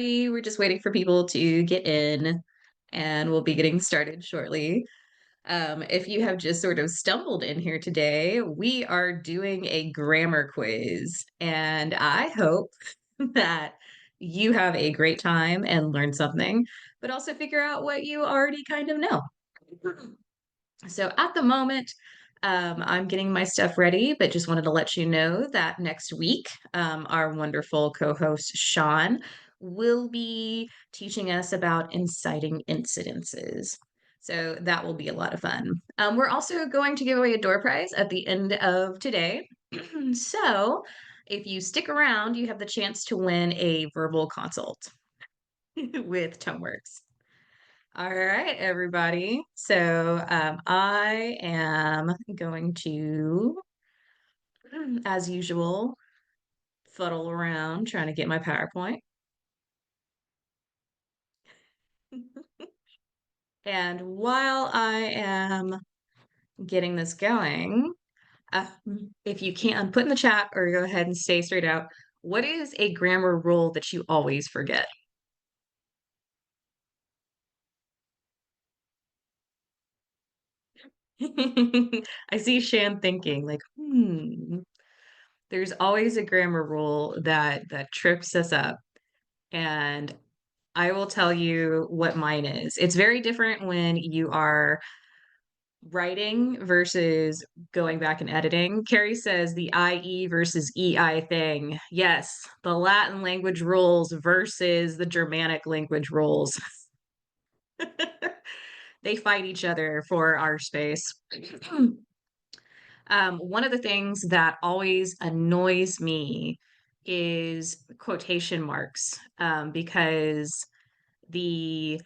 We're just waiting for people to get in, and we'll be getting started shortly. If you have just sort of stumbled in here today, we are doing a grammar quiz, and I hope that you have a great time and learn something, but also figure out what you already kind of know. So at the moment, I'm getting my stuff ready, but just wanted to let you know that next week, our wonderful co host, Sean, will be teaching us about inciting incidences. So that will be a lot of fun. We're also going to give away a door prize at the end of today. So if you stick around, you have the chance to win a verbal consult with Toneworks. All right, everybody. So I am going to, as usual, fuddle around trying to get my PowerPoint. And while I am getting this going, uh, if you can, put in the chat or go ahead and say straight out, what is a grammar rule that you always forget? I see Shan thinking like, there's always a grammar rule that trips us up. And I will tell you what mine is. It's very different when you are writing versus going back and editing. Carrie says the IE versus EI thing. Yes, the Latin language rules versus the Germanic language rules. They fight each other for our space. One of the things that always annoys me is quotation marks, because the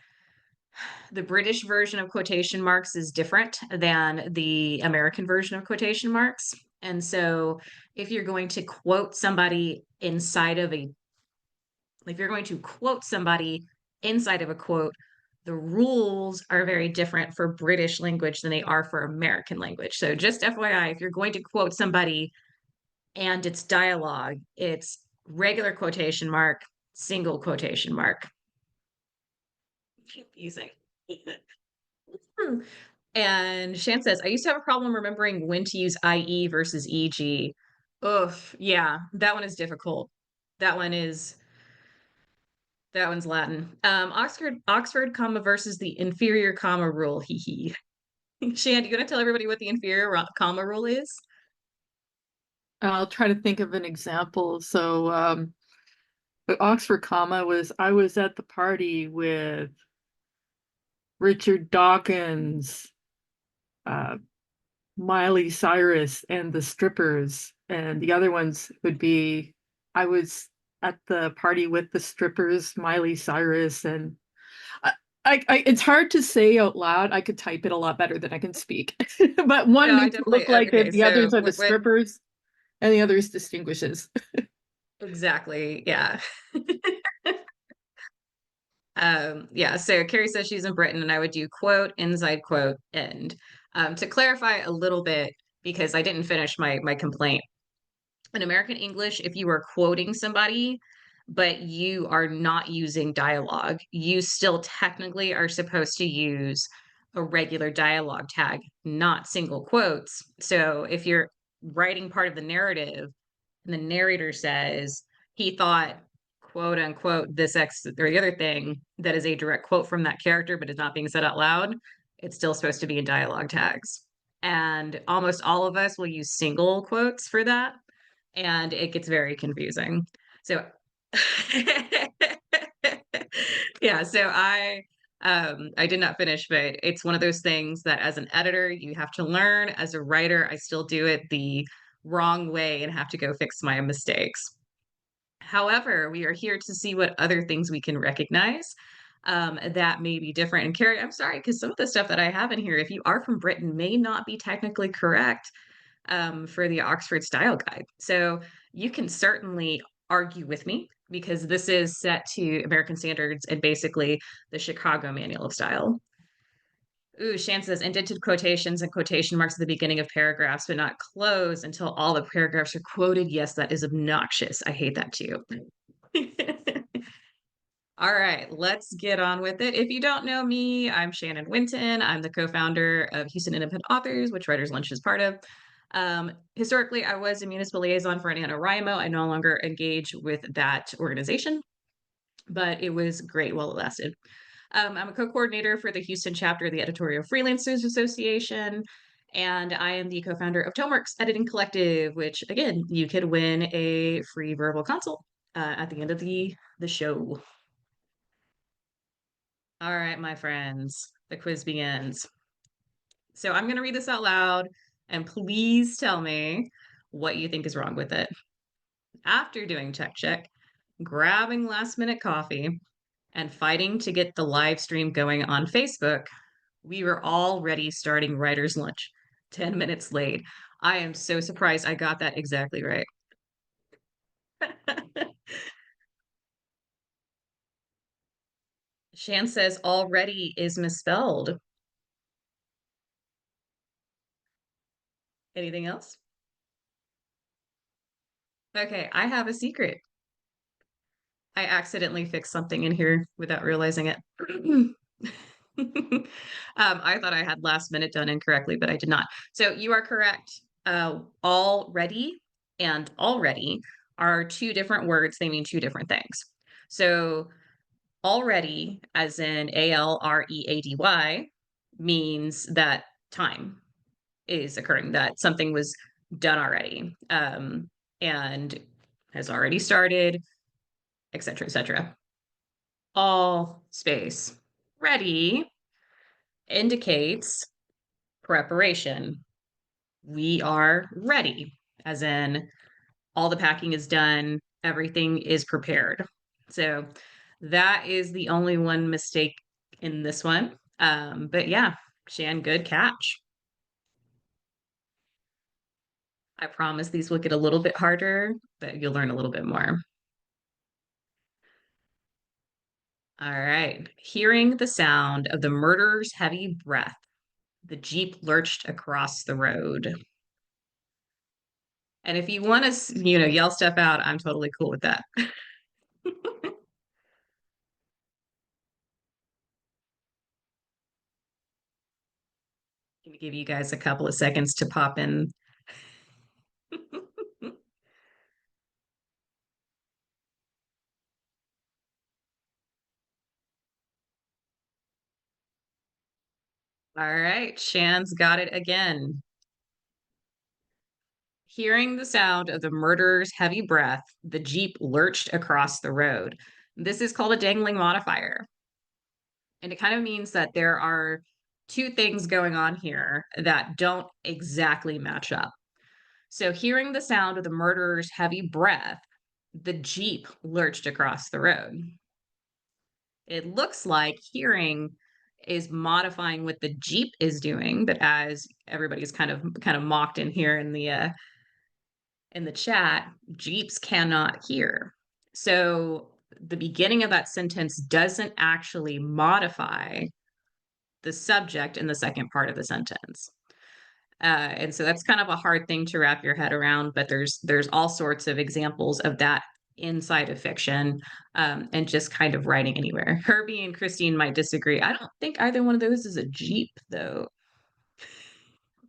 the British version of quotation marks is different than the American version of quotation marks. And so if you're going to quote somebody inside of a if you're going to quote somebody inside of a quote, the rules are very different for British language than they are for American language. So just FYI, if you're going to quote somebody and it's dialogue, it's regular quotation mark, single quotation mark. Confusing. And Shan says, I used to have a problem remembering when to use IE versus EG. Ugh, yeah, that one is difficult. That one is that one's Latin. Oxford comma versus the inferior comma rule. Hee hee. Shan, you gonna tell everybody what the inferior comma rule is? I'll try to think of an example. So the Oxford comma was I was at the party with Richard Dawkins, uh, Miley Cyrus, and the strippers. And the other ones would be I was at the party with the strippers, Miley Cyrus, and it's hard to say out loud. I could type it a lot better than I can speak. But one No, I makes it look definitely like okay. it, the So others are the what strippers, and the others distinguishes. exactly? Yeah. Yeah, so Carrie says she's in Britain, and I would do quote, inside quote, end. To clarify a little bit, because I didn't finish my complaint. In American English, if you are quoting somebody, but you are not using dialogue, you still technically are supposed to use a regular dialogue tag, not single quotes. So if you're writing part of the narrative and the narrator says he thought quote unquote this X or the other thing that is a direct quote from that character but is not being said out loud, it's still supposed to be in dialogue tags. And almost all of us will use single quotes for that, and it gets very confusing. So yeah, so I did not finish, but it's one of those things that as an editor you have to learn. As a writer, I still do it the wrong way and have to go fix my mistakes. However, we are here to see what other things we can recognize that may be different. And Carrie, I'm sorry, because some of the stuff that I have in here, if you are from Britain, may not be technically correct for the Oxford Style Guide. So you can certainly argue with me because this is set to American standards and basically the Chicago Manual of Style. Ooh, Shan says indented quotations and quotation marks at the beginning of paragraphs, but not close until all the paragraphs are quoted. Yes, that is obnoxious. I hate that too. All right, let's get on with it. If you don't know me, I'm Shannon Winton. I'm the co-founder of Houston Independent Authors, which Writers Lunch is part of. Historically, I was a municipal liaison for NaNoWriMo. I no longer engage with that organization, but it was great while it lasted. I'm a co-coordinator for the Houston chapter of the Editorial Freelancers Association, and I am the co-founder of Tomeworks Editing Collective, which again, you could win a free verbal consult at the end of the show. All right, my friends, the quiz begins. So I'm going to read this out loud, and please tell me what you think is wrong with it. After doing check, grabbing last minute coffee, and fighting to get the live stream going on Facebook, we were already starting writer's lunch 10 minutes late. I am so surprised I got that exactly right. Shan says already is misspelled. Anything else? Okay, I have a secret. I accidentally fixed something in here without realizing it. I thought I had last minute done incorrectly, but I did not. So you are correct. Already and already are two different words. They mean two different things. So already, as in ALREADY, means that time is occurring, that something was done already, and has already started, etc., etc. All space ready indicates preparation. We are ready, as in all the packing is done, everything is prepared. So that is the only one mistake in this one. But yeah, Shan, good catch. I promise these will get a little bit harder, but you'll learn a little bit more. All right. Hearing the sound of the murderer's heavy breath, the Jeep lurched across the road. And if you want to, yell stuff out, I'm totally cool with that. Gonna give you guys a couple of seconds to pop in. All right, Shan's got it again. Hearing the sound of the murderer's heavy breath, the Jeep lurched across the road. This is called a dangling modifier. And it kind of means that there are two things going on here that don't exactly match up. So, hearing the sound of the murderer's heavy breath, the Jeep lurched across the road. It looks like hearing is modifying what the Jeep is doing, but as everybody's kind of mocked in here in the chat, Jeeps cannot hear. So the beginning of that sentence doesn't actually modify the subject in the second part of the sentence. And so that's kind of a hard thing to wrap your head around, but there's all sorts of examples of that inside of fiction, and just kind of writing anywhere. Herbie and Christine might disagree. I don't think either one of those is a Jeep, though.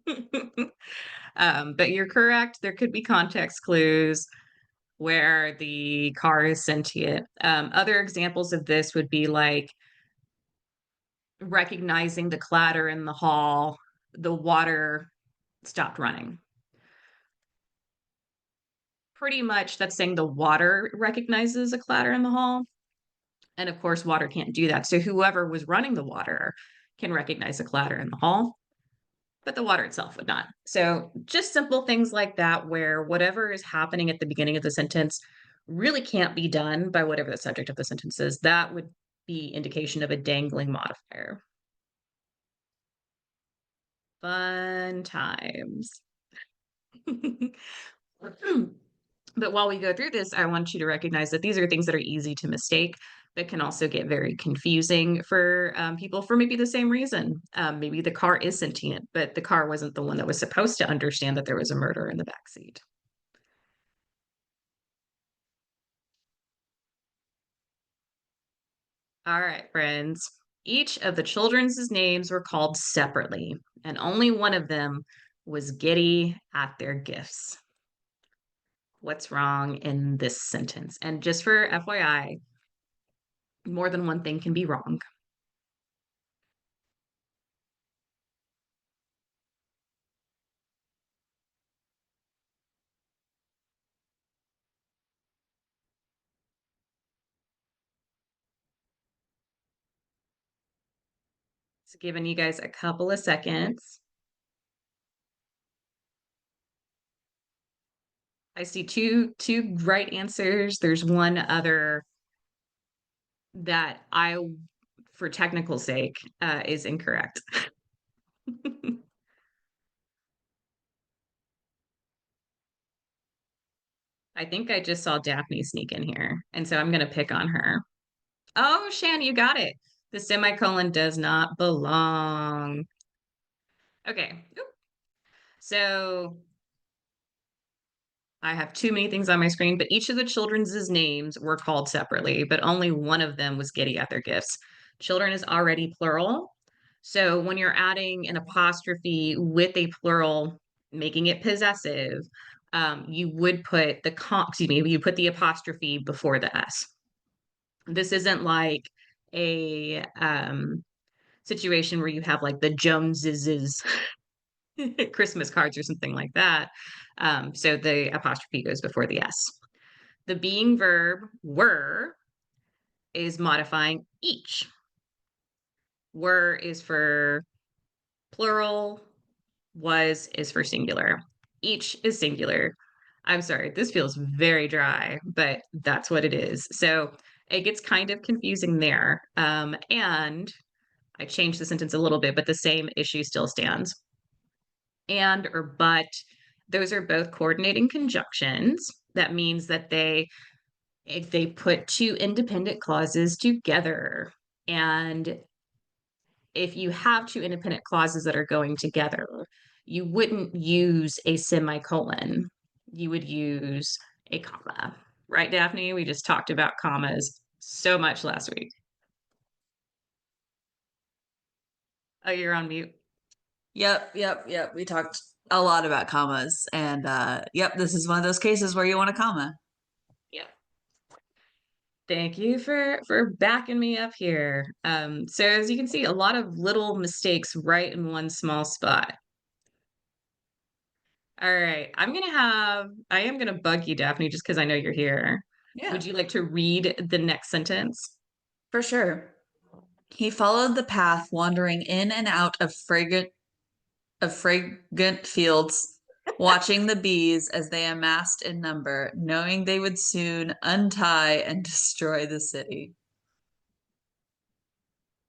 But you're correct. There could be context clues where the car is sentient. Other examples of this would be like recognizing the clatter in the hall, the water stopped running. Pretty much that's saying the water recognizes a clatter in the hall. And of course, water can't do that. So whoever was running the water can recognize a clatter in the hall, but the water itself would not. So just simple things like that, where whatever is happening at the beginning of the sentence really can't be done by whatever the subject of the sentence is. That would be indication of a dangling modifier. Fun times. But while we go through this, I want you to recognize that these are things that are easy to mistake, but can also get very confusing for people for maybe the same reason. Maybe the car is sentient, but the car wasn't the one that was supposed to understand that there was a murder in the backseat. All right, friends. Each of the children's names were called separately, and only one of them was giddy at their gifts. What's wrong in this sentence? And just for FYI, more than one thing can be wrong. It's giving you guys a couple of seconds. I see two right answers. There's one other that for technical sake, is incorrect. I think I just saw Daphne sneak in here, and so I'm gonna pick on her. Oh, Shan, you got it. The semicolon does not belong. Okay. Oop. So I have too many things on my screen, but each of the children's names were called separately, but only one of them was giddy at their gifts. Children is already plural. So when you're adding an apostrophe with a plural, making it possessive, you would put excuse me, you put the apostrophe before the S. This isn't like a situation where you have like the Joneses Christmas cards or something like that. So the apostrophe goes before the S. The being verb were is modifying each. Were is for plural, was is for singular. Each is singular. I'm sorry, this feels very dry, but that's what it is. So it gets kind of confusing there. And I changed the sentence a little bit, but the same issue still stands. And or but, those are both coordinating conjunctions. That means that if they put two independent clauses together, and if you have two independent clauses that are going together, you wouldn't use a semicolon. You would use a comma. Right, Daphne? We just talked about commas so much last week. Oh, you're on mute. Yep. We talked a lot about commas, and yep, this is one of those cases where you want a comma. Yeah. Thank you for backing me up here. So as you can see, a lot of little mistakes right in one small spot. All right, I am gonna bug you, Daphne, just because I know you're here. Yeah, Would you like to read the next sentence? for sure. He followed the path, wandering in and out of fragrant fields, watching the bees as they amassed in number, knowing they would soon untie and destroy the city.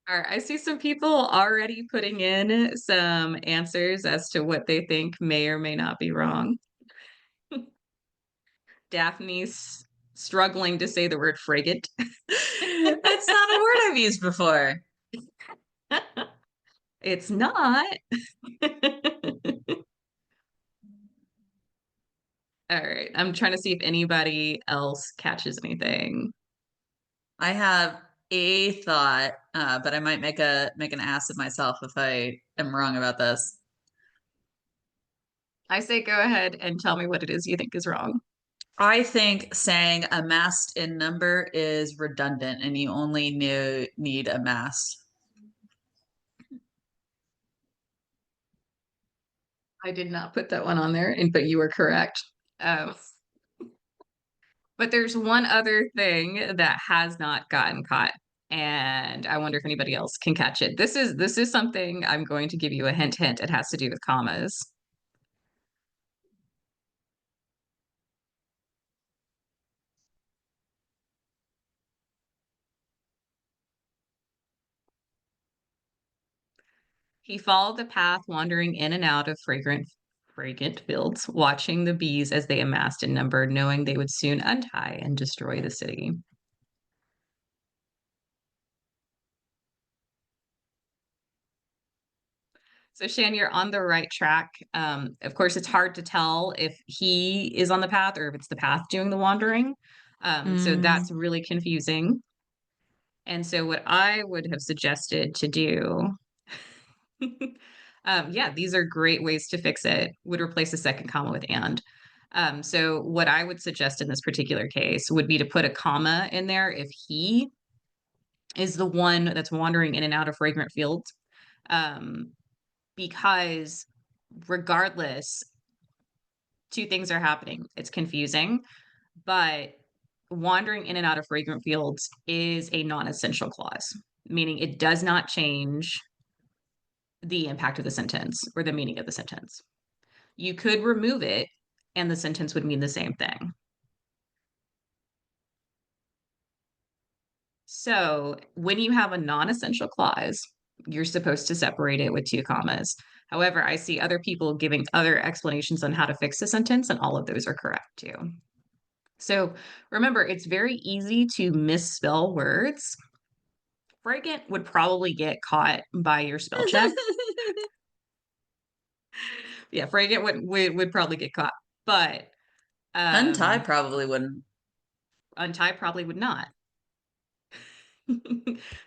All right, I see some people already putting in some answers as to what they think may or may not be wrong. Daphne's struggling to say the word frigate. That's not a word I've used before. It's not. All right, I'm trying to see if anybody else catches anything. I have a thought, but I might make an ass of myself if I am wrong about this. I say go ahead and tell me what it is you think is wrong. I think saying amassed in number is redundant and you only need amassed. I did not put that one on there, but you were correct. Um, but there's one other thing that has not gotten caught, and I wonder if anybody else can catch it. This is something I'm going to give you a hint. Hint. It has to do with commas. He followed the path, wandering in and out of fragrant fields, watching the bees as they amassed in number, knowing they would soon untie and destroy the city. So Shan, you're on the right track. Of course, it's hard to tell if he is on the path or if it's the path doing the wandering. So Mm, that's really confusing. And so what I would have suggested to do, yeah, these are great ways to fix it, would replace the second comma with and. So what I would suggest in this particular case would be to put a comma in there if he is the one that's wandering in and out of fragrant fields. Um, because regardless, two things are happening. It's confusing, but wandering in and out of fragrant fields is a non-essential clause, meaning it does not change the impact of the sentence or the meaning of the sentence. You could remove it and the sentence would mean the same thing. So when you have a non-essential clause, you're supposed to separate it with two commas. However, I see other people giving other explanations on how to fix a sentence, and all of those are correct too. So remember, it's very easy to misspell words. Fragrant would probably get caught by your spell check. Yeah, fragrant would probably get caught, but Untie um, probably wouldn't. untie probably would not.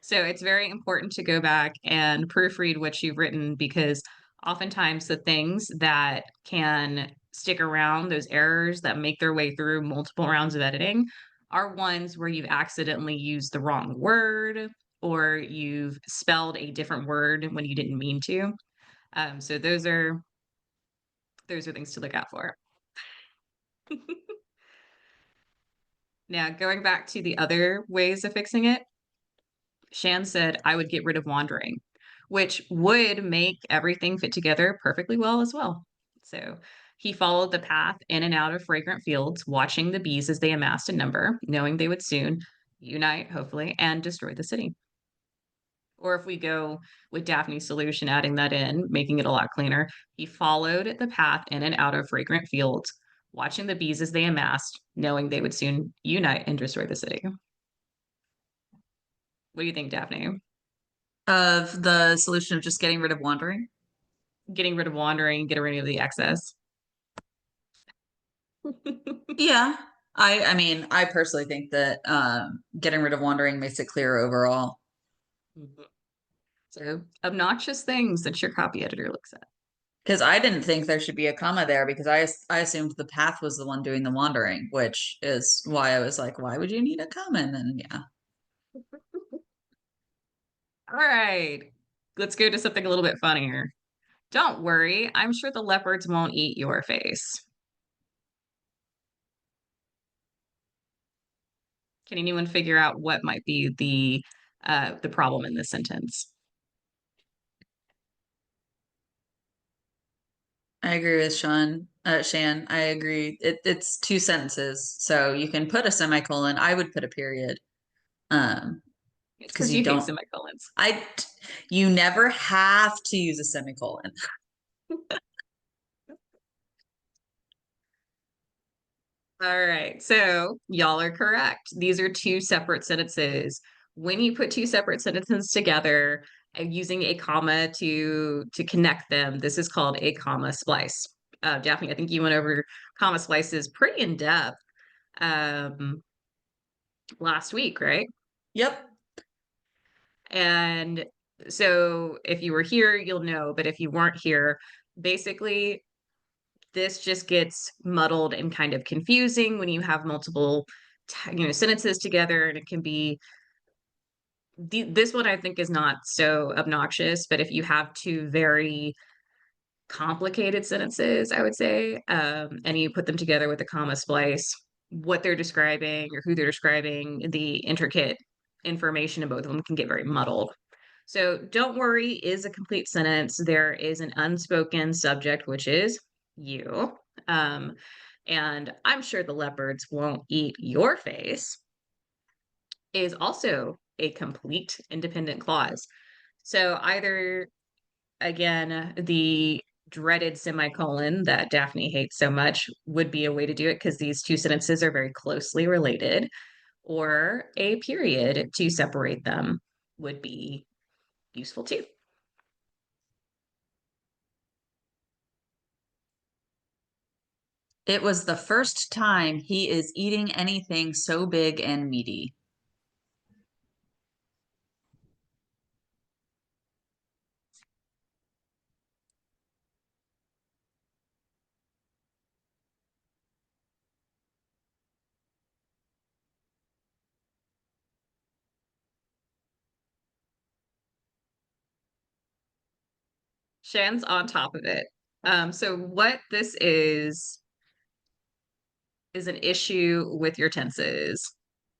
So it's very important to go back and proofread what you've written because oftentimes the things that can stick around, those errors that make their way through multiple rounds of editing, are ones where you've accidentally used the wrong word or you've spelled a different word when you didn't mean to. So those are things to look out for. Now, going back to the other ways of fixing it, Shan said I would get rid of wandering, which would make everything fit together perfectly well as well. So he followed the path in and out of fragrant fields, watching the bees as they amassed in number, knowing they would soon unite, hopefully, and destroy the city. Or if we go with Daphne's solution, adding that in, making it a lot cleaner, he followed the path in and out of fragrant fields, watching the bees as they amassed, knowing they would soon unite and destroy the city. What do you think, Daphne? Of the solution of just getting rid of wandering. Getting rid of wandering, getting rid of the excess. Yeah. I mean, I personally think that getting rid of wandering makes it clearer overall. So obnoxious things that your copy editor looks at. Because I didn't think there should be a comma there because I assumed the path was the one doing the wandering, which is why I was like, why would you need a comma? And then yeah. All right, let's go to something a little bit funnier. Don't worry, I'm sure the leopards won't eat your face. Can anyone figure out what might be the problem in this sentence? I agree with Shan. I agree. It's two sentences, so you can put a semicolon. I would put a period. Um, It's because because you you hate don't. semicolons. You never have to use a semicolon. All right, so y'all are correct. These are two separate sentences. When you put two separate sentences together using a comma to connect them, this is called a comma splice. Daphne, I think you went over comma splices pretty in depth um, last week, right? Yep. And so if you were here, you'll know, but if you weren't here, basically this just gets muddled and kind of confusing when you have multiple sentences together, and it can be this one I think is not so obnoxious, but if you have two very complicated sentences, I would say, and you put them together with a comma splice, what they're describing or who they're describing, the intricate information in both of them can get very muddled. So don't worry is a complete sentence. There is an unspoken subject, which is you. Um, and I'm sure the leopards won't eat your face is also a complete independent clause. So either, again, the dreaded semicolon that Daphne hates so much would be a way to do it because these two sentences are very closely related, or a period to separate them would be useful too. It was the first time he is eating anything so big and meaty. Shan's on top of it. So what this is an issue with your tenses.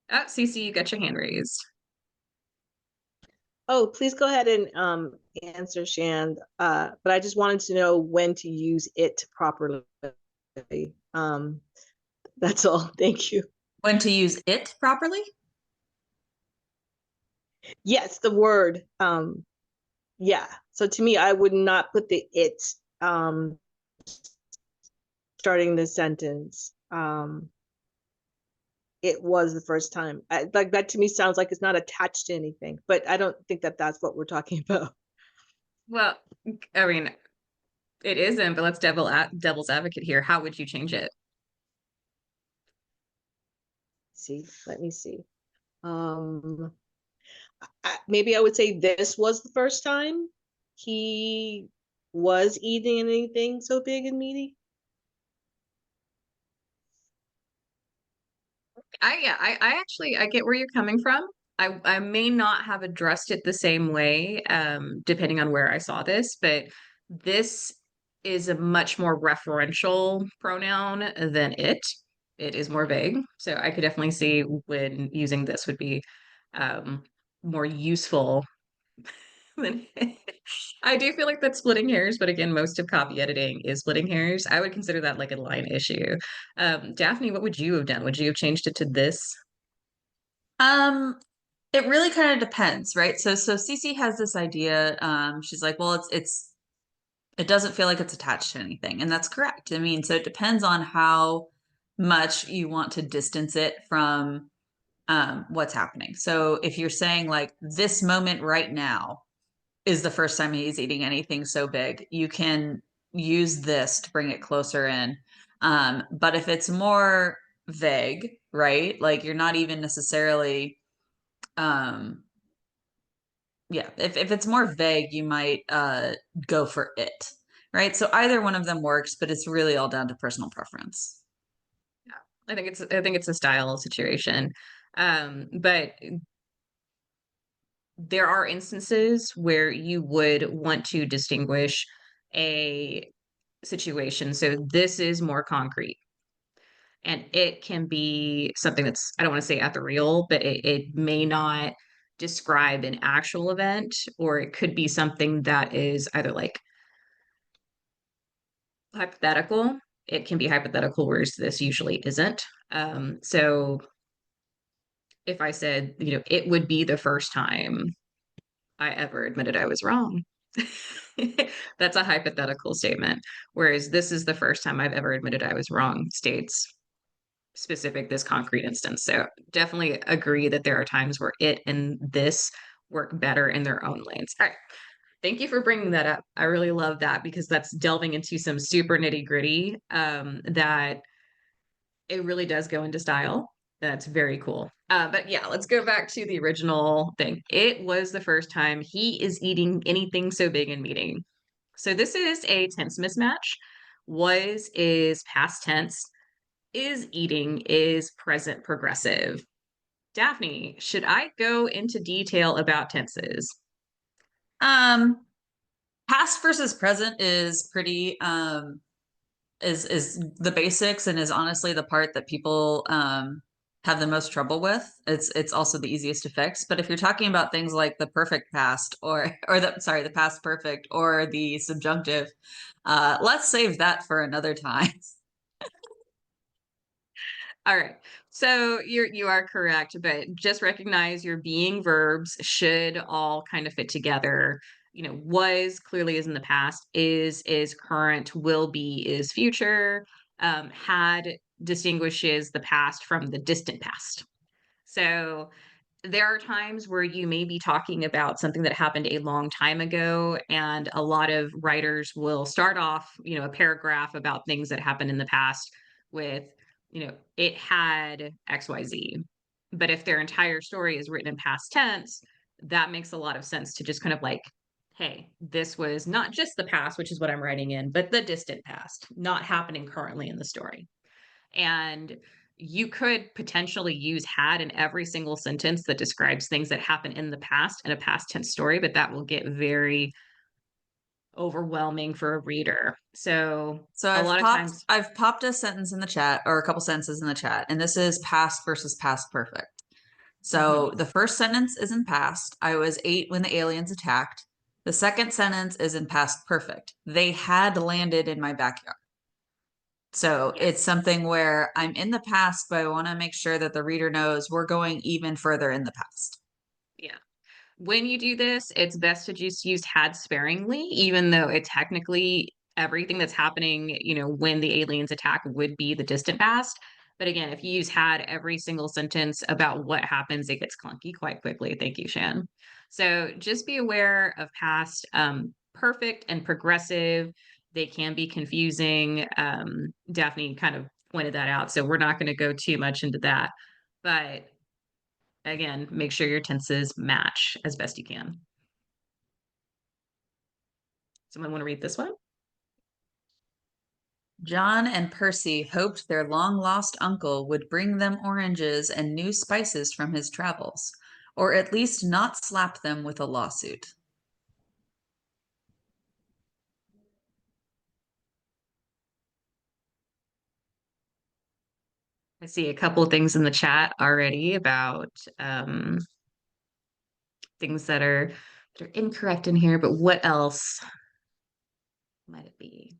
Oh, Cece, you got your hand raised. Oh, please go ahead and answer, Shan. But I just wanted to know when to use it properly. Um, that's all. Thank you. When to use it properly? Yes, the word. Yeah. So to me, I would not put the it starting the sentence. It was the first time. Like that to me sounds like it's not attached to anything, but I don't think that that's what we're talking about. Well, I mean, it isn't, but let's devil's advocate here. How would you change it? See, let me see. Maybe I would say this was the first time he was eating anything so big and meaty. I actually I get where you're coming from. I may not have addressed it the same way, depending on where I saw this, but this is a much more referential pronoun than it. It is more vague. So I could definitely see when using this would be more useful than I do feel like that's splitting hairs, but again, most of copy editing is splitting hairs. I would consider that like a line issue. Daphne, what would you have done? Would you have changed it to this? Um, it really kind of depends, right? So Cece has this idea. She's like, well, it doesn't feel like it's attached to anything, and that's correct. I mean, so it depends on how much you want to distance it from what's happening. So if you're saying like this moment right now is the first time he's eating anything so big, you can use this to bring it closer in. But if it's more vague, right? Like you're not even necessarily um yeah, if it's more vague, you might go for it. Right. So either one of them works, but it's really all down to personal preference. Yeah, I think it's a style situation. But there are instances where you would want to distinguish a situation. So this is more concrete. And it can be something that's, I don't want to say ethereal, but it may not describe an actual event, or it could be something that is either like hypothetical. It can be hypothetical, whereas this usually isn't. So if I said, it would be the first time I ever admitted I was wrong. That's a hypothetical statement. Whereas this is the first time I've ever admitted I was wrong states specific this concrete instance. So definitely agree that there are times where it and this work better in their own lanes. All right. Thank you for bringing that up. I really love that because that's delving into some super nitty gritty that it really does go into style. That's very cool. But yeah, let's go back to the original thing. It was the first time he is eating anything so big in meeting. So this is a tense mismatch. Was is past tense, is eating is present progressive. Daphne, should I go into detail about tenses? Um, Past versus present is pretty is the basics and is honestly the part that people have the most trouble with. It's also the easiest to fix. But if you're talking about things like the perfect past or the past perfect or the subjunctive, let's save that for another time. All right. So you are correct, but just recognize your being verbs should all kind of fit together. Was clearly is in the past, is current, will be is future, had distinguishes the past from the distant past. So there are times where you may be talking about something that happened a long time ago, and a lot of writers will start off, a paragraph about things that happened in the past with, it had XYZ. But if their entire story is written in past tense, that makes a lot of sense to just kind of like, hey, this was not just the past, which is what I'm writing in, but the distant past, not happening currently in the story. And you could potentially use had in every single sentence that describes things that happen in the past in a past tense story, but that will get very overwhelming for a reader. So So a lot of times, I've popped a sentence in the chat, or a couple sentences in the chat, and this is past versus past perfect. So the first sentence is in past. I was 8 when the aliens attacked. The second sentence is in past perfect. They had landed in my backyard. So yes. it's something where I'm in the past, but I want to make sure that the reader knows we're going even further in the past. Yeah. When you do this, it's best to just use had sparingly, even though it technically everything that's happening, when the aliens attack would be the distant past. But again, if you use had every single sentence about what happens, it gets clunky quite quickly. Thank you, Shan. So just be aware of past perfect and progressive. They can be confusing. Daphne kind of pointed that out. So we're not going to go too much into that. But again, make sure your tenses match as best you can. Someone want to read this one? John and Percy hoped their long lost uncle would bring them oranges and new spices from his travels, or at least not slap them with a lawsuit. I see a couple of things in the chat already about things that are incorrect in here, but what else might it be?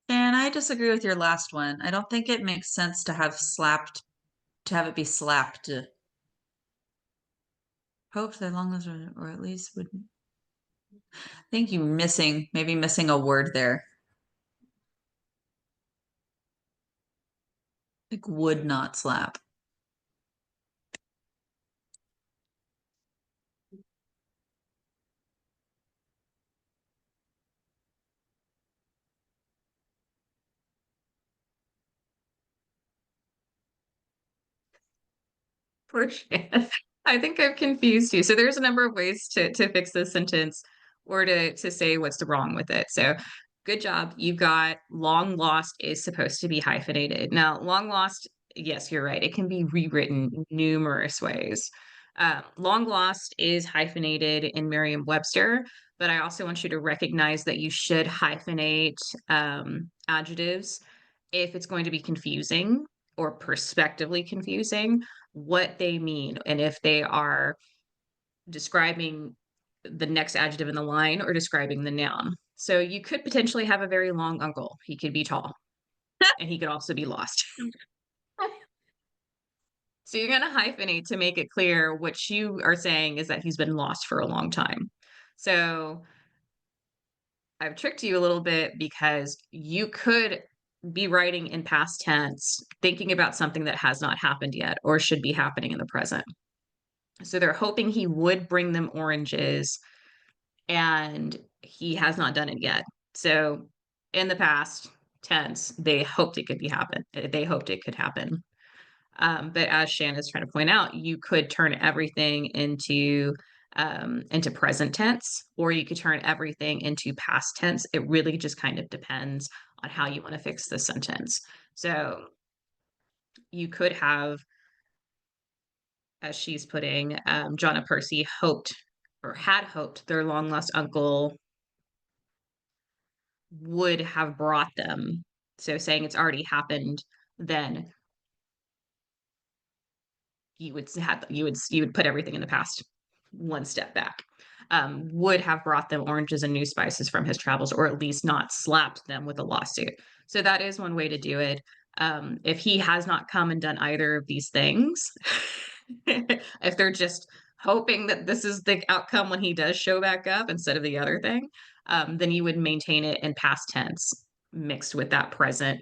And I disagree with your last one. I don't think it makes sense to have it be slapped. Hoped that long as, or at least would. I think you maybe missing a word there. Like would not slap. Poor Shan. I think I've confused you. So there's a number of ways to fix this sentence or to say what's wrong with it. So good job. You got long lost is supposed to be hyphenated. Now, long lost, yes, you're right. It can be rewritten numerous ways. Long lost is hyphenated in Merriam-Webster, but I also want you to recognize that you should hyphenate adjectives if it's going to be confusing or prospectively confusing what they mean and if they are describing the next adjective in the line or describing the noun. So you could potentially have a very long uncle. He could be tall and he could also be lost. So you're going to hyphenate to make it clear what you are saying is that he's been lost for a long time. So I've tricked you a little bit because you could be writing in past tense, thinking about something that has not happened yet or should be happening in the present. So they're hoping he would bring them oranges and he has not done it yet. So in the past tense, they hoped it could be happen. They hoped it could happen. But as Shan is trying to point out, you could turn everything into present tense, or you could turn everything into past tense. It really just kind of depends on how you want to fix the sentence. So you could have, as she's putting, John and Percy hoped or had hoped their long lost uncle would have brought them. So saying it's already happened, then you would put everything in the past one step back. Would have brought them oranges and new spices from his travels, or at least not slapped them with a lawsuit. So that is one way to do it. If he has not come and done either of these things, if they're just hoping that this is the outcome when he does show back up instead of the other thing, then you would maintain it in past tense mixed with that present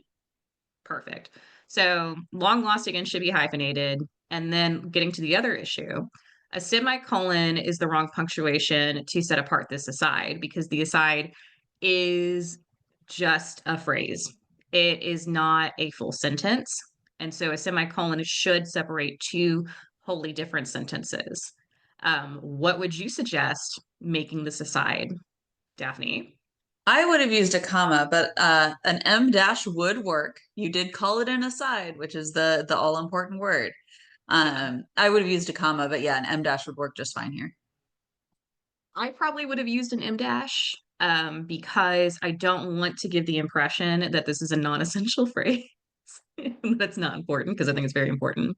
perfect. So long lost again should be hyphenated. And then getting to the other issue, a semicolon is the wrong punctuation to set apart this aside because the aside is just a phrase. It is not a full sentence. And so a semicolon should separate two wholly different sentences. What would you suggest making this aside? Daphne? I would have used a comma, but an M dash would work. You did call it an aside, which is the all important word. I would have used a comma, but yeah, an M dash would work just fine here. I probably would have used an M dash because I don't want to give the impression that this is a non-essential phrase. That's not important because I think it's very important.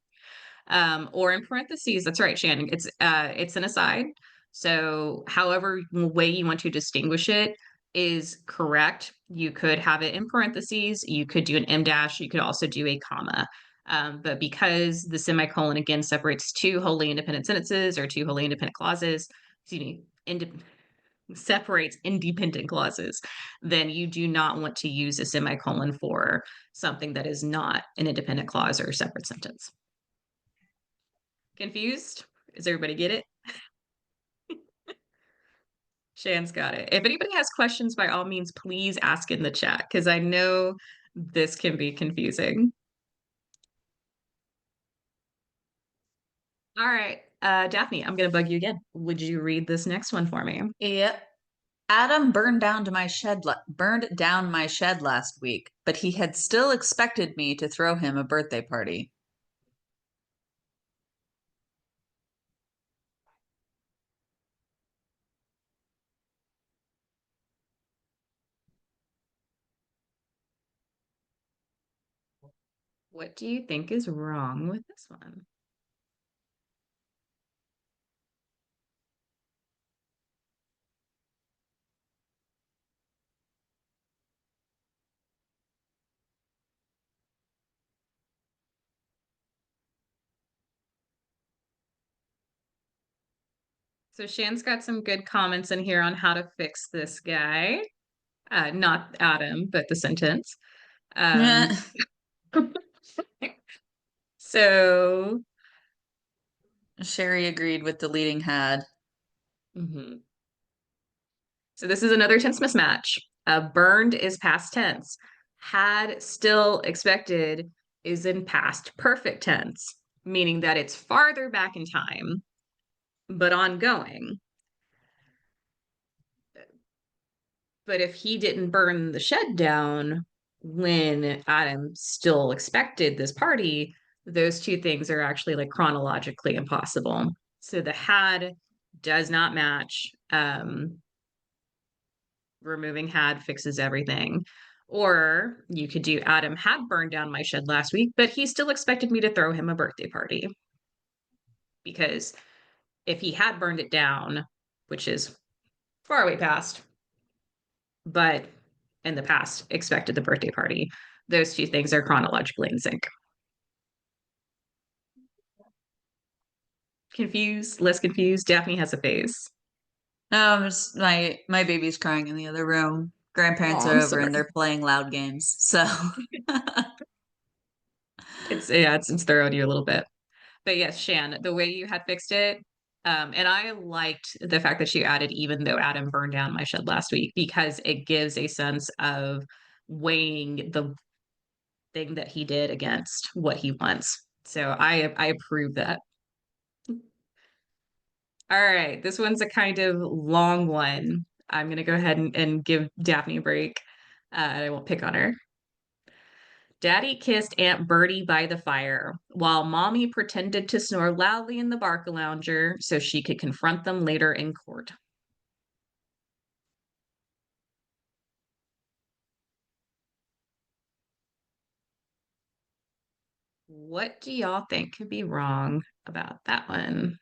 Or in parentheses, that's right, Shannon. It's an aside. So however way you want to distinguish it is correct. You could have it in parentheses, you could do an M dash, you could also do a comma. But because the semicolon again separates two wholly independent sentences or two wholly independent clauses, excuse me, separates independent clauses, then you do not want to use a semicolon for something that is not an independent clause or a separate sentence. Confused? Does everybody get it? Shan's got it. If anybody has questions, by all means, please ask in the chat because I know this can be confusing. All right, Daphne, I'm gonna bug you again. Would you read this next one for me? Yep. Adam burned down my shed last week, but he had still expected me to throw him a birthday party. What do you think is wrong with this one? So Shan's got some good comments in here on how to fix this guy. Not Adam, but the sentence. Yeah. So, Sherry agreed with deleting had. mhm. So this is another tense mismatch. Burned is past tense. Had still expected is in past perfect tense, meaning that it's farther back in time, but ongoing. But if he didn't burn the shed down when Adam still expected this party, those two things are actually like chronologically impossible. So the had does not match. Removing had fixes everything. Or you could do Adam had burned down my shed last week, but he still expected me to throw him a birthday party. Because if he had burned it down, which is far away past, but in the past expected the birthday party, those two things are chronologically in sync. Confused, less confused. Daphne has a face. My baby's crying in the other room. Grandparents Oh, are I'm over sorry. and they're playing loud games. So It's throwing you a little bit. But yes, Shan, the way you had fixed it, and I liked the fact that you added even though Adam burned down my shed last week because it gives a sense of weighing the thing that he did against what he wants. So I approve that. All right, this one's a kind of long one. I'm gonna go ahead and give Daphne a break. I won't pick on her. Daddy kissed Aunt Bertie by the fire, while Mommy pretended to snore loudly in the Barcalounger so she could confront them later in court. What do y'all think could be wrong about that one?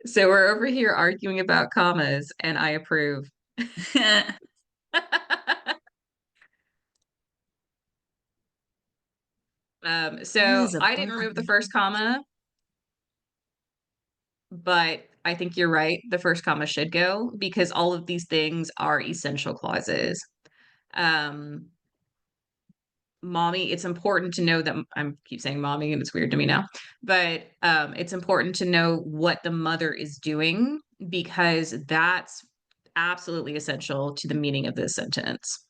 So we're over here arguing about commas, and I approve. So is a I didn't remove the first Barcalounger. comma, but I think you're right. The first comma should go because all of these things are essential clauses. Um, Mommy, it's important to know that I'm keep saying mommy and it's weird to me now, but it's important to know what the mother is doing because that's absolutely essential to the meaning of this sentence.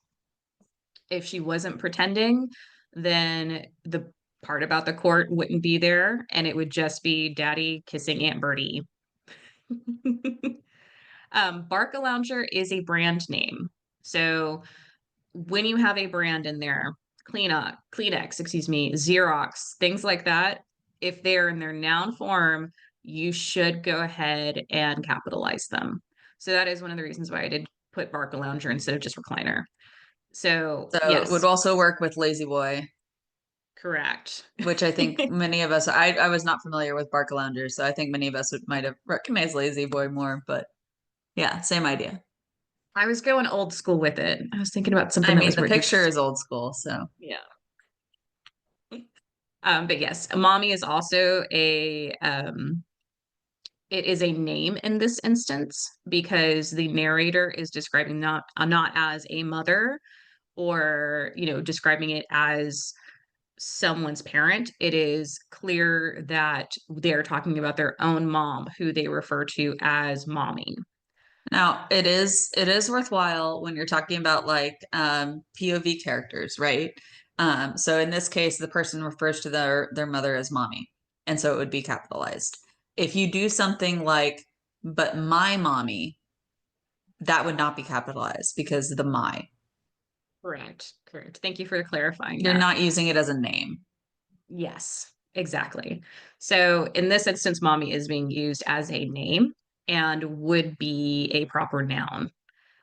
If she wasn't pretending, then the part about the court wouldn't be there, and it would just be Daddy kissing Aunt Bertie. Barcalounger is a brand name. So when you have a brand in there, Kleenex, excuse me, Xerox, things like that, if they're in their noun form, you should go ahead and capitalize them. So that is one of the reasons why I did put Barcalounger instead of just recliner. So So it would yes, also work with lazy boy, correct. which I think many of us, I was not familiar with Barcalounger, so I think many of us might have recognized lazy boy more, but yeah, same idea. I was going old school with it. I was thinking about something I that mean, was the written. picture is old school, so. Yeah. But yes, mommy is also it is a name in this instance because the narrator is describing not as a mother or describing it as someone's parent. It is clear that they're talking about their own mom, who they refer to as mommy. Now, it is worthwhile when you're talking about like POV characters, right? So in this case, the person refers to their mother as mommy, and so it would be capitalized. If you do something like, but my mommy, that would not be capitalized because the my. Correct. Correct. Thank you for clarifying You're that. not using it as a name. Yes, exactly. So in this instance, mommy is being used as a name and would be a proper noun.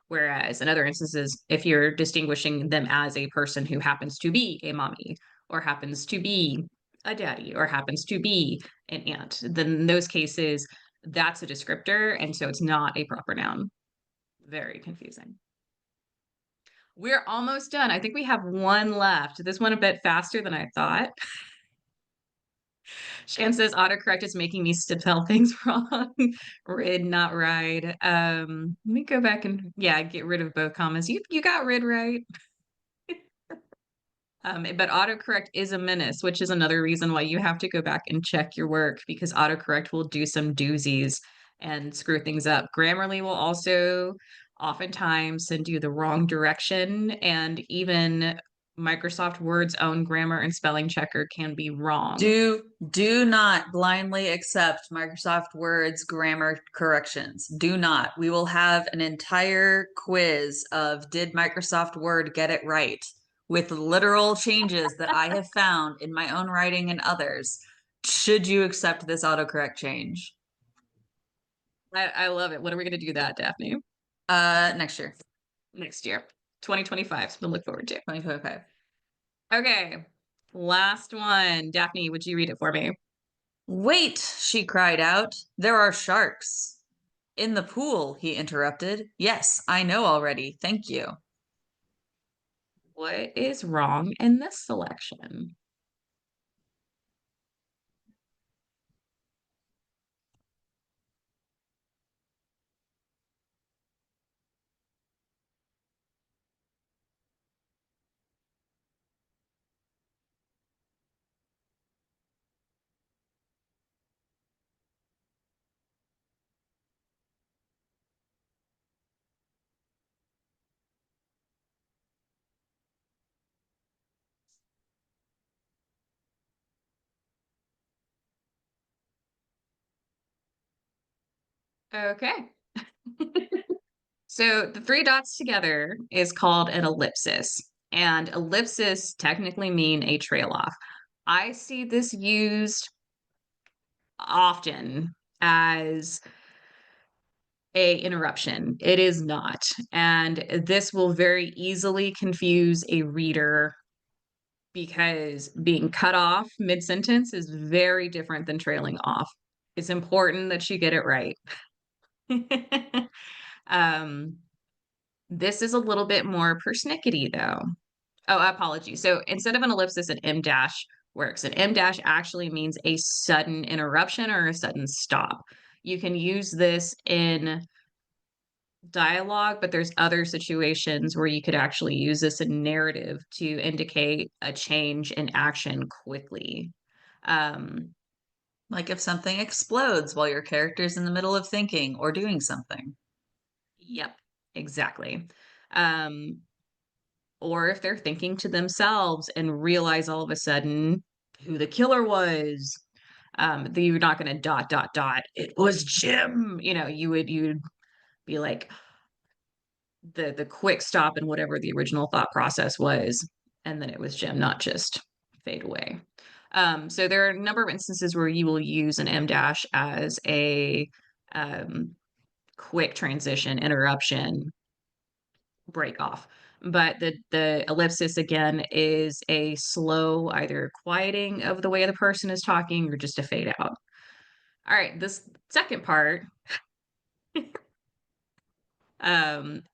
Whereas in other instances, if you're distinguishing them as a person who happens to be a mommy or happens to be a daddy or happens to be an aunt, then in those cases, that's a descriptor. And so it's not a proper noun. Very confusing. We're almost done. I think we have one left. This went a bit faster than I thought. Shan says autocorrect is making me spell things wrong. Rid, not ride. Let me go back and get rid of both commas. You got rid right. But autocorrect is a menace, which is another reason why you have to go back and check your work because autocorrect will do some doozies and screw things up. Grammarly will also oftentimes send you the wrong direction, and even Microsoft Word's own grammar and spelling checker can be wrong. Do not blindly accept Microsoft Word's grammar corrections. Do not. We will have an entire quiz of did Microsoft Word get it right with literal changes that I have found in my own writing and others. Should you accept this autocorrect change? I love it. When are we going to do that, Daphne? Next year. Next year, 2025. Something to look forward to. 2025. Okay, last one. Daphne, would you read it for me? Wait, she cried out. There are sharks. In the pool, he interrupted. Yes, I know already. Thank you. What is wrong in this selection? Okay. So the three dots together is called an ellipsis, and ellipsis technically mean a trail off. I see this used often as a interruption. It is not. And this will very easily confuse a reader because being cut off mid-sentence is very different than trailing off. It's important that you get it right. um, this is a little bit more persnickety though. Oh, apology. So instead of an ellipsis, an M dash works. An M dash actually means a sudden interruption or a sudden stop. You can use this in dialogue, but there's other situations where you could actually use this in narrative to indicate a change in action quickly. Um, Like if something explodes while your character's in the middle of thinking or doing something. Yep, exactly. Um, or if they're thinking to themselves and realize all of a sudden who the killer was. You're not going to dot dot dot. It was Jim. You'd be like the quick stop in whatever the original thought process was, and then it was Jim, not just fade away. So there are a number of instances where you will use an M dash as a quick transition, interruption, break off. But the ellipsis again is a slow either quieting of the way the person is talking or just a fade out. All right, this second part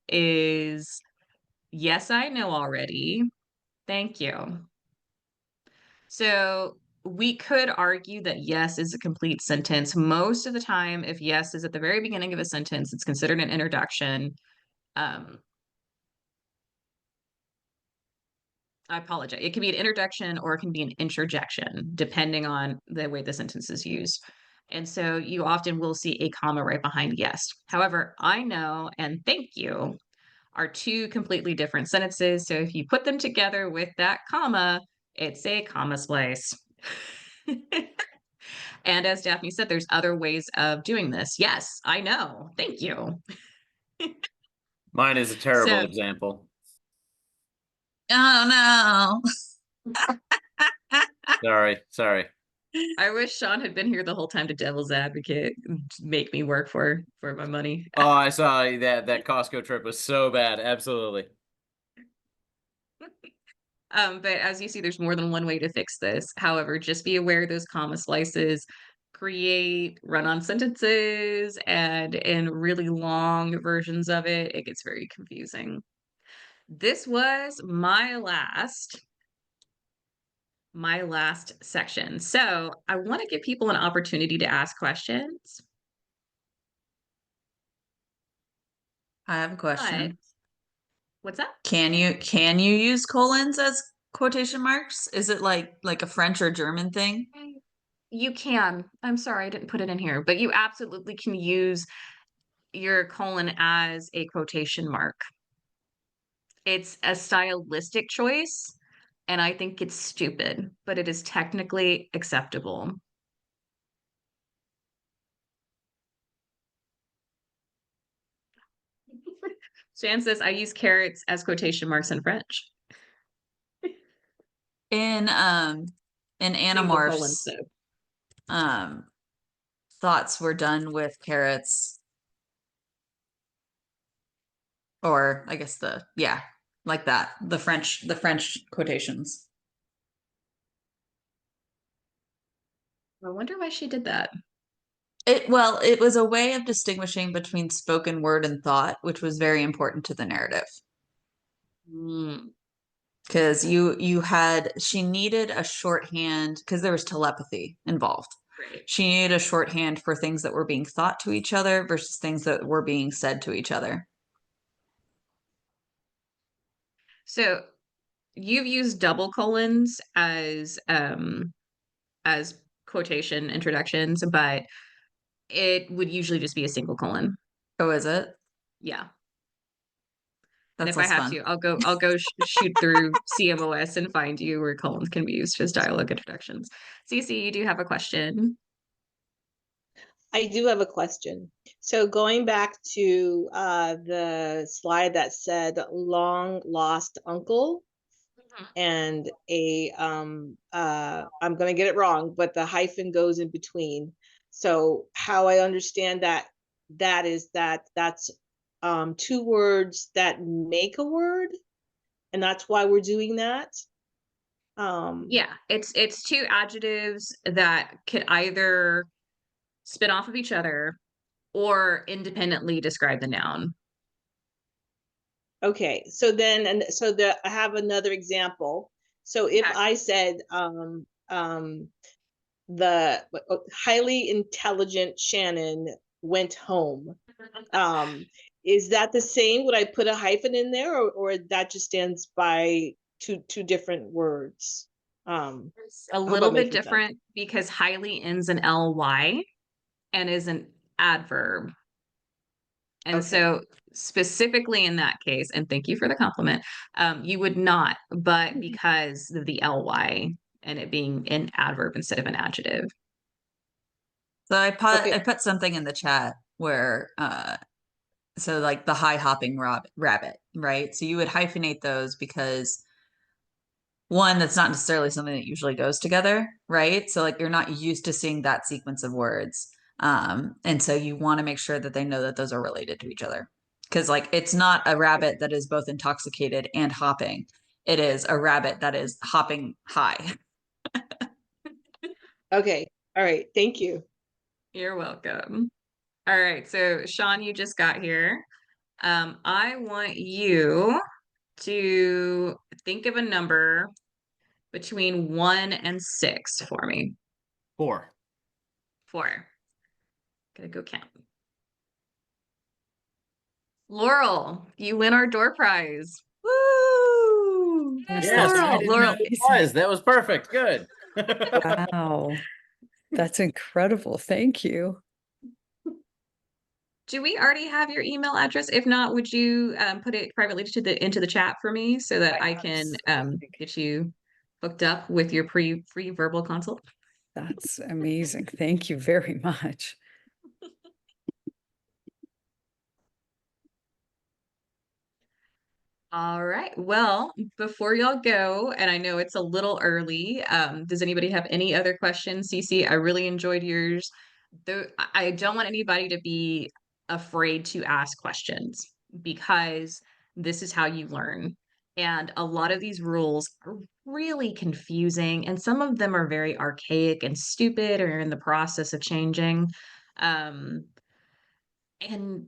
is yes, I know already. Thank you. So we could argue that yes is a complete sentence. Most of the time, if yes is at the very beginning of a sentence, it's considered an introduction. I apologize. It can be an introduction or it can be an interjection, depending on the way the sentence is used. And so you often will see a comma right behind yes. However, I know and thank you are two completely different sentences. So if you put them together with that comma, it's a comma splice. And as Daphne said, there's other ways of doing this. Yes, I know. Thank you. Mine is a terrible So example. Oh no. Sorry. I wish Sean had been here the whole time to devil's advocate, make me work for my money. Oh, I saw that Costco trip was so bad. Absolutely. But as you see, there's more than one way to fix this. However, just be aware those comma slices create run-on sentences, and in really long versions of it, it gets very confusing. This was my last section. So I want to give people an opportunity to ask questions. I have a But question. what's that? Can you use colons as quotation marks? Is it like a French or German thing? You can. I'm sorry, I didn't put it in here, but you absolutely can use your colon as a quotation mark. It's a stylistic choice, and I think it's stupid, but it is technically acceptable. Shan says, I use carrots as quotation marks in French. In Single colon, Animorphs, so. thoughts were done with carrots, or I guess like that, the French quotations. I wonder why she did that. It was a way of distinguishing between spoken word and thought, which was very important to the narrative. Because she needed a shorthand because there was telepathy involved. Right. She needed a shorthand for things that were being thought to each other versus things that were being said to each other. So you've used double colons as quotation introductions, but it would usually just be a single colon. Oh, is it? Yeah. And That's if I less have fun. to, I'll go shoot through CMOS and find you where colons can be used as dialogue introductions. Cece, you do have a question. I do have a question. So going back to the slide that said long lost uncle and I'm gonna get it wrong, but the hyphen goes in between. So how I understand that's two words that make a word, and that's why we're doing that. Yeah, it's two adjectives that could either spin off of each other or independently describe the noun. Okay, so I have another example. So if I said the highly intelligent Shannon went home, is that the same? Would I put a hyphen in there, or that just stands by two different words? It's a I hope I'm little bit making sense. different because highly ends in ly and is an adverb. And Okay. so specifically in that case, and thank you for the compliment, you would not, but because of the ly and it being an adverb instead of an adjective. So I Okay. put something in the chat where so like the high hopping rabbit, right? So you would hyphenate those because one, that's not necessarily something that usually goes together, right? So like you're not used to seeing that sequence of words. And so you want to make sure that they know that those are related to each other. Because like it's not a rabbit that is both intoxicated and hopping. It is a rabbit that is hopping high. Okay. All right. Thank you. You're welcome. All right, so Sean, you just got here. I want you to think of a number between 1 and 6 for me. 4. 4. Gotta go count. Laurel, you win our door prize. Woo! Yes, Yes, I Laurel. didn't know Laurel, who it was. That was perfect. Good. Wow. That's incredible. Thank you. do we already have your email address? If not, would you put it privately into the chat for me so that I can get you hooked up with your free verbal consult? That's amazing. Thank you very much. All right. Well, before y'all go, and I know it's a little early, does anybody have any other questions? Cece, I really enjoyed yours. Though I don't want anybody to be afraid to ask questions because this is how you learn. And a lot of these rules are really confusing, and some of them are very archaic and stupid or in the process of changing. Um, and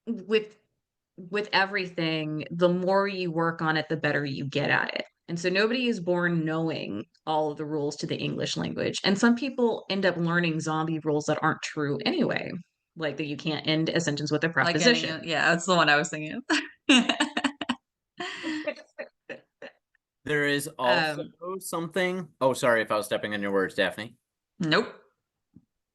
with everything, the more you work on it, the better you get at it. And so nobody is born knowing all of the rules to the English language. And some people end up learning zombie rules that aren't true anyway, like that you can't end a sentence with a Like any, preposition. yeah, that's the one I was thinking of. There is also um, something. Oh, sorry if I was stepping on your words, Daphne. Nope.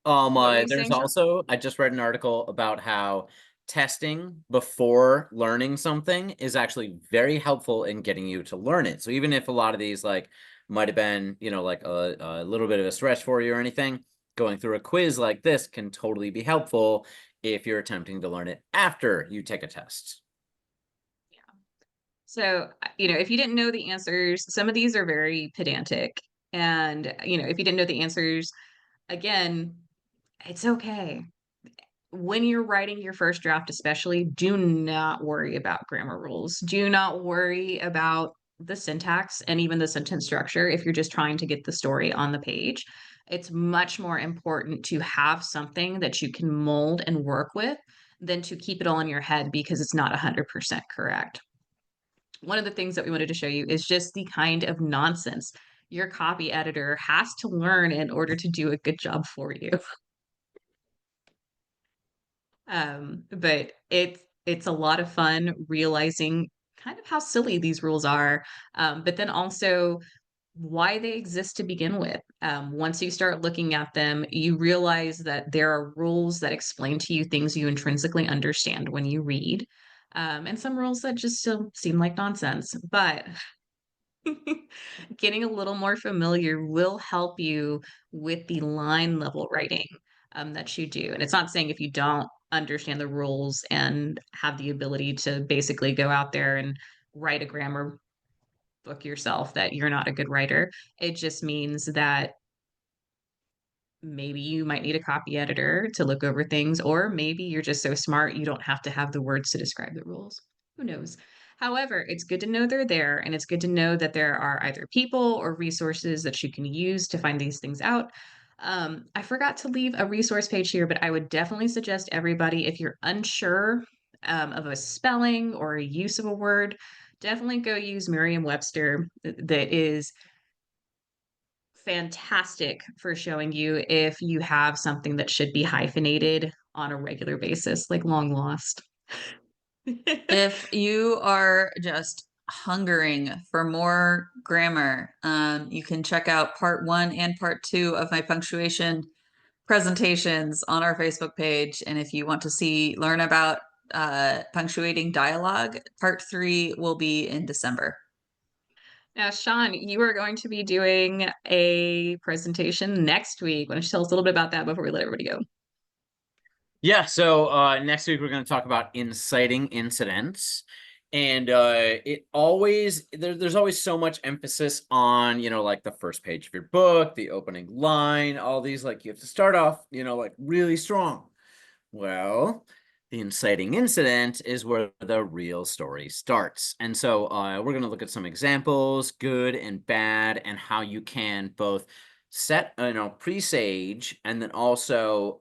what were you There's saying, Sean? also, I just read an article about how testing before learning something is actually very helpful in getting you to learn it. So even if a lot of these like might have been, like a little bit of a stretch for you or anything, going through a quiz like this can totally be helpful if you're attempting to learn it after you take a test. So, if you didn't know the answers, some of these are very pedantic. And, if you didn't know the answers, again, it's okay. When you're writing your first draft, especially, do not worry about grammar rules. Do not worry about the syntax and even the sentence structure if you're just trying to get the story on the page. It's much more important to have something that you can mold and work with than to keep it all in your head because it's not 100% correct. One of the things that we wanted to show you is just the kind of nonsense your copy editor has to learn in order to do a good job for you. But it's a lot of fun realizing kind of how silly these rules are, but then also why they exist to begin with. Once you start looking at them, you realize that there are rules that explain to you things you intrinsically understand when you read, and some rules that just still seem like nonsense. But getting a little more familiar will help you with the line level writing that you do. And it's not saying if you don't understand the rules and have the ability to basically go out there and write a grammar book yourself that you're not a good writer. It just means that maybe you might need a copy editor to look over things, or maybe you're just so smart you don't have to have the words to describe the rules. Who knows? However, it's good to know they're there, and it's good to know that there are either people or resources that you can use to find these things out. I forgot to leave a resource page here, but I would definitely suggest everybody, if you're unsure of a spelling or a use of a word, definitely go use Merriam-Webster. That is fantastic for showing you if you have something that should be hyphenated on a regular basis, like long lost. If you are just hungering for more grammar, you can check out part 1 and part 2 of my punctuation presentations on our Facebook page. And if you want to learn about punctuating dialogue, part 3 will be in December. Now, Sean, you are going to be doing a presentation next week. Why don't you tell us a little bit about that before we let everybody go? Yeah, so next week we're going to talk about inciting incidents. And there's always so much emphasis on, like the first page of your book, the opening line, all these, like you have to start off, like really strong. Well, the inciting incident is where the real story starts. And so we're going to look at some examples, good and bad, and how you can both set, presage, and then also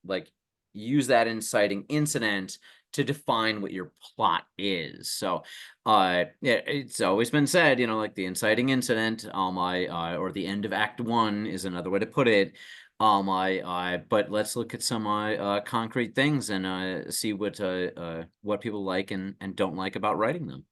like use that inciting incident to define what your plot is. So it's always been said, like the inciting incident, or the end of Act 1 is another way to put it. But let's look at some concrete things and see what people like and don't like about writing them.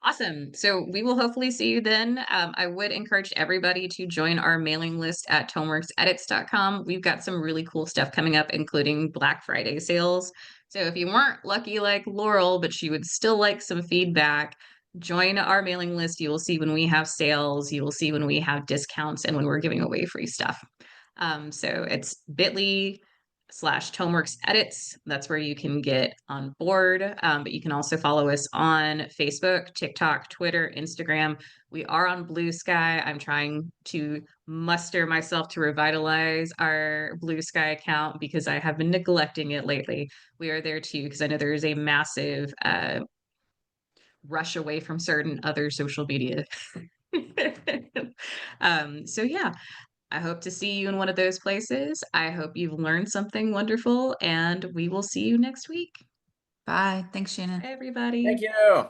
Awesome. So we will hopefully see you then. I would encourage everybody to join our mailing list at toneworksedits.com. We've got some really cool stuff coming up, including Black Friday sales. So if you weren't lucky like Laurel, but she would still like some feedback, join our mailing list. You will see when we have sales, you will see when we have discounts, and when we're giving away free stuff. So it's bit.ly/Toneworks Edits. That's where you can get on board. But you can also follow us on Facebook, TikTok, Twitter, Instagram. We are on Blue Sky. I'm trying to muster myself to revitalize our Blue Sky account because I have been neglecting it lately. We are there too because I know there is a massive rush away from certain other social media. So yeah, I hope to see you in one of those places. I hope you've learned something wonderful, and we will see you next week. Bye. Thanks, Shannon. Bye, everybody. Thank you.